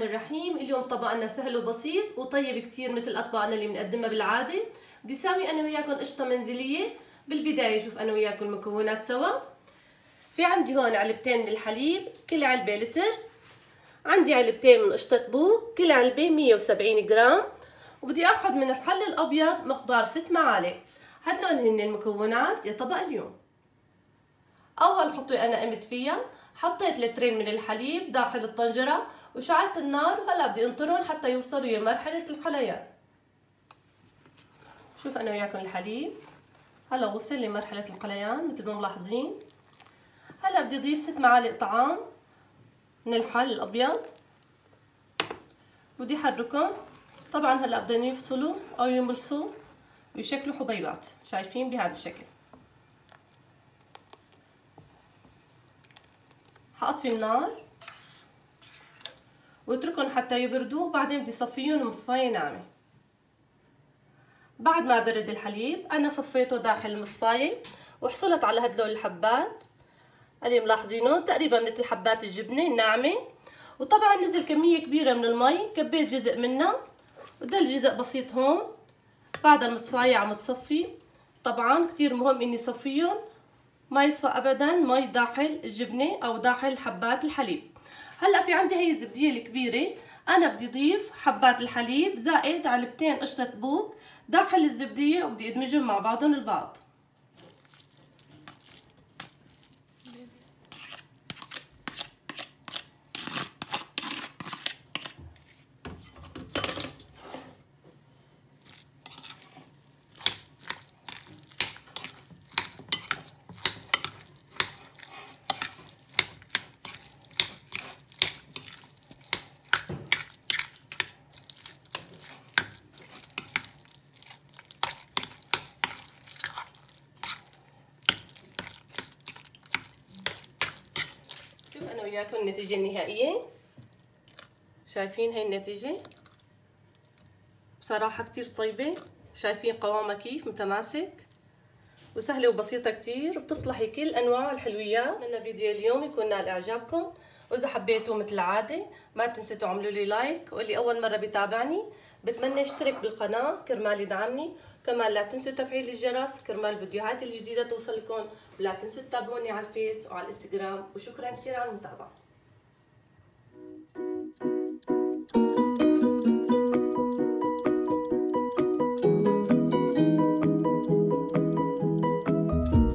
الرحيم. اليوم طبقنا سهل وبسيط وطيب كتير مثل أطباقنا اللي بنقدمها بالعادة. بدي ساوي أنا وياكم قشطة منزلية. بالبداية شوف أنا وياكم المكونات سوا. في عندي هون علبتين من الحليب، كل علبة لتر. عندي علبتين من قشطة بوق، كل علبة 170 جرام. وبدي أخذ من الحل الأبيض مقدار 6 معالق. هدول هن المكونات لطبق اليوم. أول خطوة أنا قمت فيها، حطيت لترين من الحليب داخل الطنجرة وشعلت النار، وهلا بدي انطرهم حتى يوصلوا لمرحلة الغليان. شوف أنا وياكم الحليب هلا وصل لمرحلة الغليان مثل ما ملاحظين. هلا بدي أضيف 6 معالق طعام من الحل الأبيض، بدي أحركهم. طبعا هلا بدهم يفصلوا أو يملصوا ويشكلوا حبيبات، شايفين بهذا الشكل. حأطفي النار واتركهم حتى يبردوا، وبعدين بدي صفيهم بمصفاية ناعمة. بعد ما برد الحليب أنا صفيته داخل المصفاية وحصلت على هدول الحبات اللي ملاحظينه تقريبا مثل حبات الجبنة الناعمة. وطبعا نزل كمية كبيرة من المي، كبيت جزء منها وده الجزء بسيط هون. بعد المصفاية عم تصفي. طبعا كتير مهم اني صفيهم ما يصفى ابدا مي داخل الجبنة او داخل حبات الحليب. هلا في عندي هي الزبدية الكبيرة، انا بدي اضيف حبات الحليب زائد علبتين قشطة بوق داخل الزبدية وبدي ادمجهم مع بعضهم البعض. شوف انا وياكم النتيجة النهائية. شايفين هاي النتيجة بصراحة كتير طيبة. شايفين قوامها كيف متماسك وسهلة وبسيطة كتير، وبتصلحي كل انواع الحلويات. اتمنى فيديو اليوم يكون نال اعجابكم، واذا حبيتوا مثل العادة ما تنسوا تعملوا لي لايك، واللي اول مرة بيتابعني بتمنى يشترك بالقناة كرمال يدعمني. كمان لا تنسوا تفعيل الجرس كرمال الفيديوهات الجديدة توصلكم، ولا تنسوا تتابعوني على الفيس وعلى الانستغرام. وشكرا كتير على المتابعة.